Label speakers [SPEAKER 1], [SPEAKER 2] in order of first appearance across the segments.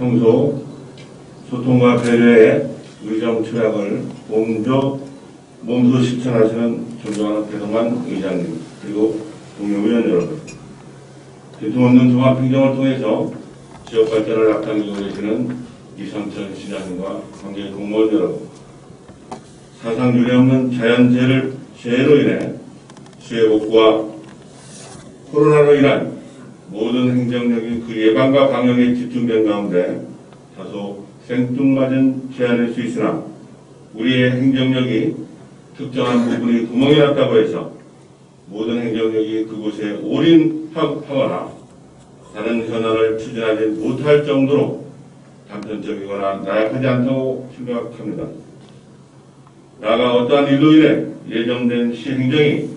[SPEAKER 1] 평소 소통과 배려의 의정 철학을 몸소 실천하시는 존경하는 배동환 의장님, 그리고 동료위원 여러분, 빈틈없는 종합행정을 통해서 지역 발전을 앞당기고 계시는 이상철 시장님과 관계 공무원 여러분, 사상 유례없는 자연재해로 인해 수해 복구와 코로나로 인한 모든 행정력이 그 예방과 방역에 집중된 가운데 다소 생뚱맞은 제한일 수 있으나 우리의 행정력이 특정한 부분이 구멍이 났다고 해서 모든 행정력이 그곳에 올인하거나 다른 현안을 추진하지 못할 정도로 단편적이거나 나약하지 않다고 생각합니다. 나아가 어떠한 일로 인해 예정된 시행정이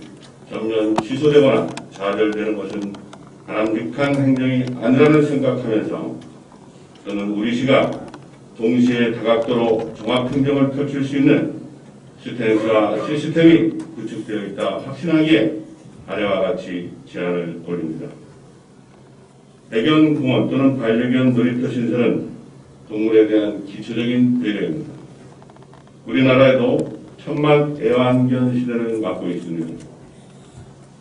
[SPEAKER 1] 전면 취소되거나 좌절되는 것은 바람직한 행정이 아니라는 생각하면서 저는 우리 시가 동시에 다각도로 종합행정을 펼칠 수 있는 스탠스와 시스템이 구축되어 있다 확신하기에 아래와 같이 제안을 올립니다. 애견공원 또는 반려견 놀이터 신설은 동물에 대한 기초적인 배려입니다. 우리나라에도 천만 애완견 시대를 맞고 있습니다.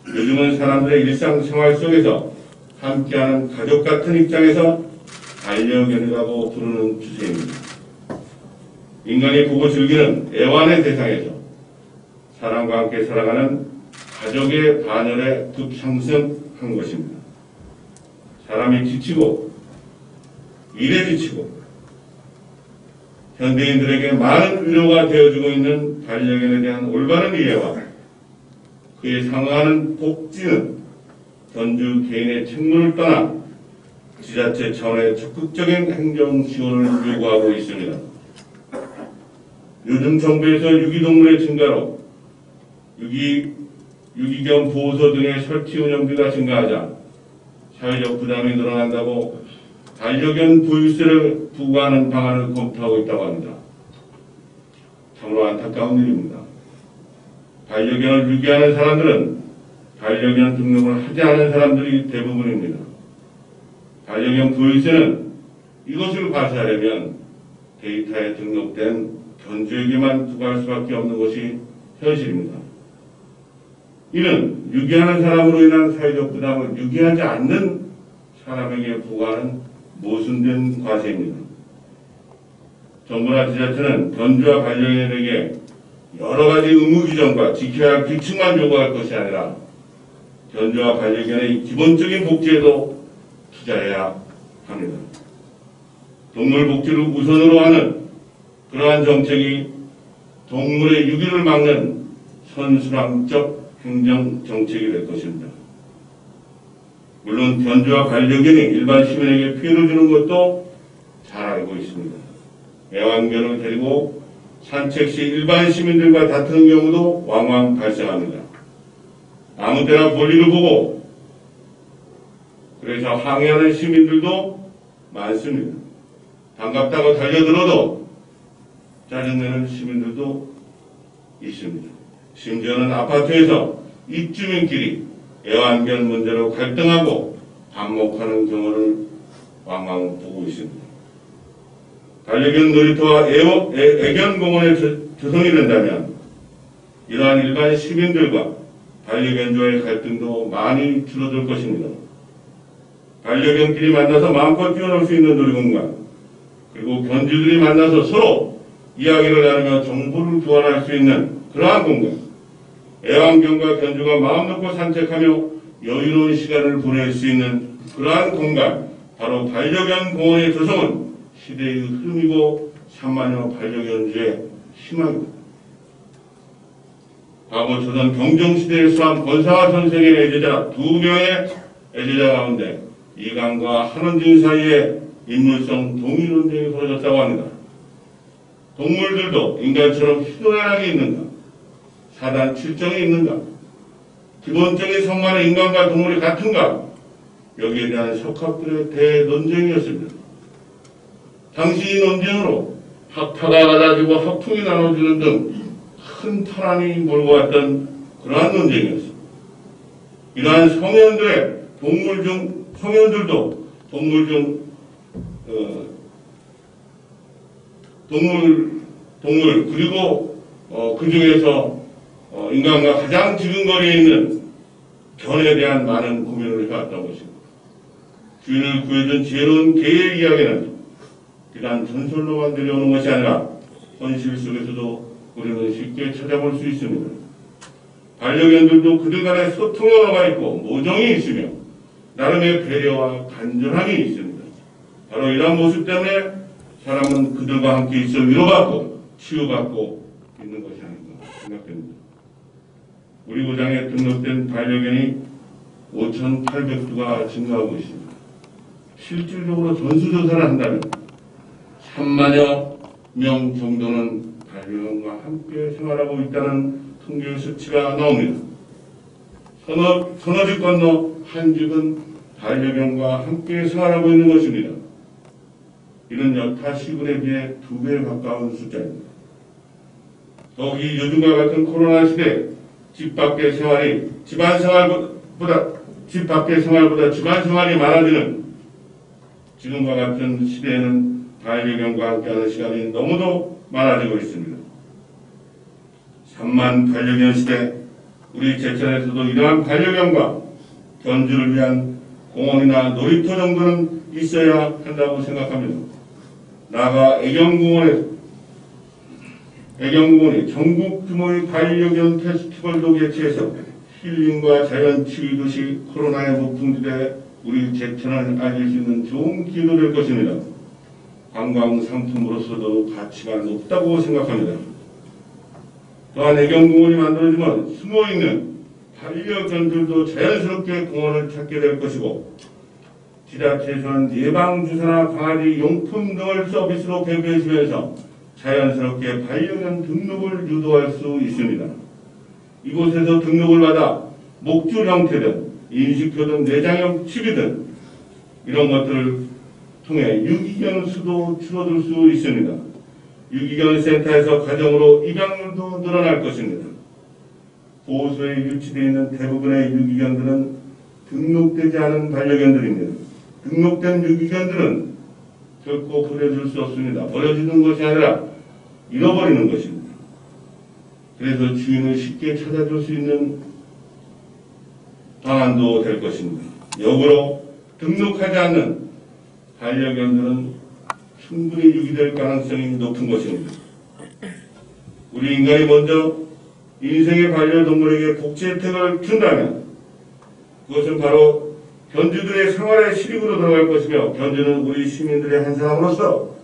[SPEAKER 1] 요즘은 사람들의 일상생활 속에서 함께하는 가족 같은 입장에서 반려견이라고 부르는 추세입니다. 인간이 보고 즐기는 애완의 대상에서 사람과 함께 살아가는 가족의 반열에 급상승한 것입니다. 사람이 지치고 일에 지치고 현대인들에게 많은 위로가 되어주고 있는 반려견에 대한 올바른 이해와 그에 상응하는 복지는 견주 개인의 책무를 떠나 지자체 차원의 적극적인 행정 지원을 요구하고 있습니다. 요즘 정부에서 유기동물의 증가로 유기견 보호소 등의 설치 운영비가 증가하자 사회적 부담이 늘어난다고 반려견 보유세를 부과하는 방안을 검토하고 있다고 합니다. 참으로 안타까운 일입니다. 반려견을 유기하는 사람들은 반려견 등록을 하지 않은 사람들이 대부분입니다. 반려견 보유세는 이것을 과세하려면 데이터에 등록된 견주에게만 부과할 수밖에 없는 것이 현실입니다. 이는 유기하는 사람으로 인한 사회적 부담을 유기하지 않는 사람에게 부과하는 모순된 과세입니다. 정부나 지자체는 견주와 반려견에게 여러 가지 의무 규정과 지켜야 할 규칙만 요구할 것이 아니라 견주와 반려견의 기본적인 복지에도 투자해야 합니다. 동물 복지를 우선으로 하는 그러한 정책이 동물의 유기를 막는 선순환적 행정 정책이 될 것입니다. 물론 견주와 반려견이 일반 시민에게 피해를 주는 것도 잘 알고 있습니다. 애완견을 데리고 산책 시 일반 시민들과 다투는 경우도 왕왕 발생합니다. 아무 때나 볼일을 보고 그래서 항의하는 시민들도 많습니다. 반갑다고 달려들어도 짜증내는 시민들도 있습니다. 심지어는 아파트에서 입주민끼리 애완견 문제로 갈등하고 반목하는 경우를 왕왕 보고 있습니다. 반려견 놀이터와 애견공원의 조성이 된다면 이러한 일반 시민들과 반려견과의 갈등도 많이 줄어들 것입니다. 반려견끼리 만나서 마음껏 뛰어놀 수 있는 놀이공간, 그리고 견주들이 만나서 서로 이야기를 나누며 정보를 교환할 수 있는 그러한 공간, 애완견과 견주가 마음 놓고 산책하며 여유로운 시간을 보낼 수 있는 그러한 공간, 바로 반려견 공원의 조성은 시대의 흐름이고 산만여 반려견주의 희망입니다. 과거 조선 경종시대에 수한 권사화 선생의 애제자 2명의 애제자 가운데 이강과 한원진 사이에 인물성 동의 논쟁이 벌어졌다고 합니다. 동물들도 인간처럼 희노애락이 있는가? 사단 칠정이 있는가? 기본적인 성만의 인간과 동물이 같은가? 여기에 대한 석학들의 대논쟁이었습니다. 당시 이 논쟁으로 학파가 갈라지고 학풍이 나눠지는 등 큰 파란이 몰고 왔던 그러한 논쟁이었습니다. 이러한 성현들도 동물 중 동물 그리고 그 중에서 인간과 가장 지근거리에 있는 견에 대한 많은 고민을 해왔던 것입니다. 주인을 구해준 지혜로운 개의 이야기는 비단 전설로만 들려오는 것이 아니라 현실 속에서도 우리는 쉽게 찾아볼 수 있습니다. 반려견들도 그들 간에 소통의 언어가 있고 모정이 있으며 나름의 배려와 간절함이 있습니다. 바로 이런 모습 때문에 사람은 그들과 함께 있어 위로받고 치유받고 있는 것이 아닌가 생각됩니다. 우리 구장에 등록된 반려견이 5,800수가 증가하고 있습니다. 실질적으로 전수조사를 한다면 3만여 명 정도는 반려견과 함께 생활하고 있다는 통계 수치가 나옵니다. 서너 집 건너 한 집은 반려견과 함께 생활하고 있는 것입니다. 이는 여타 시군에 비해 2배 가까운 숫자입니다. 더욱이 요즘과 같은 코로나 시대 집 밖의 생활이 집안 생활보다 집안 생활이 많아지는 지금과 같은 시대에는 반려견과 함께하는 시간이 너무도 많아지고 있습니다. 3만 반려견 시대 우리 제천에서도 이러한 반려견과 견주를 위한 공원이나 놀이터 정도는 있어야 한다고 생각합니다. 나아가 애경공원이 전국 규모의 반려견 페스티벌도 개최해서 힐링과 자연 치유 도시 코로나에 무풍지대 우리 제천을 알릴 수 있는 좋은 기회도 될 것입니다. 관광 상품으로서도 가치가 높다고 생각합니다. 또한 애경공원이 만들어지면 숨어있는 반려견들도 자연스럽게 공원을 찾게 될 것이고 지자체에서는 예방주사나 강아지 용품 등을 서비스로 배부해주면서 자연스럽게 반려견 등록을 유도할 수 있습니다. 이곳에서 등록을 받아 목줄 형태든 인식표든 내장형 칩이든 이런 것들을 통해 유기견 수도 줄어들 수 있습니다. 유기견 센터에서 가정으로 입양률도 늘어날 것입니다. 보호소에 유치되어 있는 대부분의 유기견들은 등록되지 않은 반려견들입니다. 등록된 유기견들은 결코 버려줄 수 없습니다. 버려주는 것이 아니라 잃어버리는 것입니다. 그래서 주인을 쉽게 찾아줄 수 있는 방안도 될 것입니다. 역으로 등록하지 않는 반려견들은 충분히 유기될 가능성이 높은 것입니다. 우리 인간이 먼저 인생의 반려동물에게 복지 혜택을 준다면 그것은 바로 견주들의 생활의 실익으로 들어갈 것이며 견주는 우리 시민들의 한 사람으로서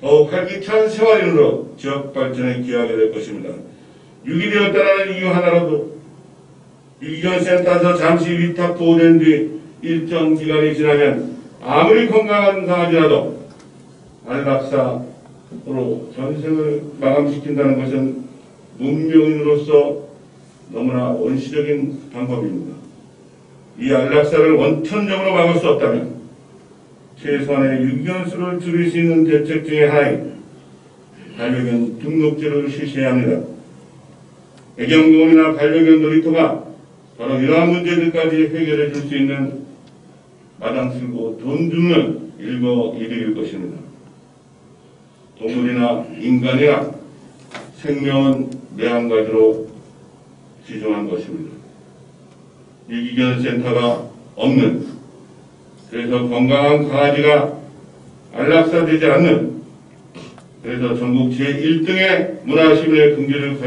[SPEAKER 1] 더욱 활기찬 생활인으로 지역 발전에 기여하게 될 것입니다. 유기되었다는 이유 하나로도 유기견 센터에서 잠시 위탁 보호된 뒤 일정 기간이 지나면 아무리 건강한 강아지라도 안락사로 전생을 마감시킨다는 것은 문명인으로서 너무나 원시적인 방법입니다. 이 안락사를 원천적으로 막을 수 없다면 최소한의 유기견 수를 줄일 수 있는 대책 중의 하나인 반려견 등록제를 실시해야 합니다. 애경공원이나 반려견 놀이터가 바로 이러한 문제들까지 해결해 줄 수 있는 마당 쓸고 돈 주는 일거이득일 것입니다. 동물이나 인간이나 생명은 매한가지로 지정한 것입니다. 유기견 센터가 없는, 그래서 건강한 강아지가 안락사되지 않는, 그래서 전국 제1등의 문화시민의 긍지를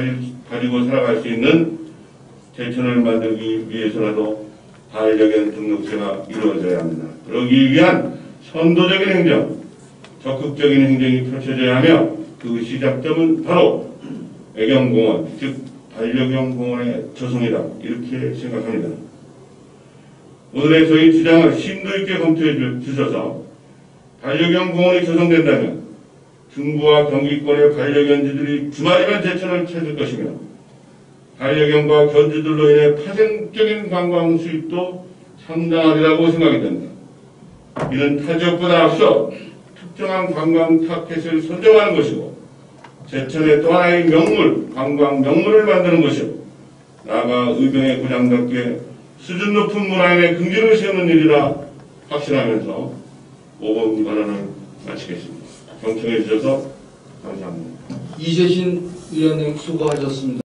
[SPEAKER 1] 가지고 살아갈 수 있는 제천을 만들기 위해서라도 반려견 등록제가 이루어져야 합니다. 그러기 위한 선도적인 행정, 적극적인 행정이 펼쳐져야 하며 그 시작점은 바로 애경공원, 즉 반려견 공원의 조성이다. 이렇게 생각합니다. 오늘의 저희 주장을 심도 있게 검토해 주셔서 반려견 공원이 조성된다면 중부와 경기권의 반려견지들이 주말이면 제천을 찾을 것이며 반려견과 견주들로 인해 파생적인 관광 수입도 상당하리라고 생각이 됩니다. 이는 타 지역보다 앞서 특정한 관광 타켓을 선정하는 것이고 제천의 또 하나의 명물, 관광 명물을 만드는 것이고 나아가 의병의 고장답게 수준 높은 문화인의 긍지를 세우는 일이라 확신하면서 5번 발언을 마치겠습니다. 경청해 주셔서 감사합니다.
[SPEAKER 2] 이재신 의원님 수고하셨습니다.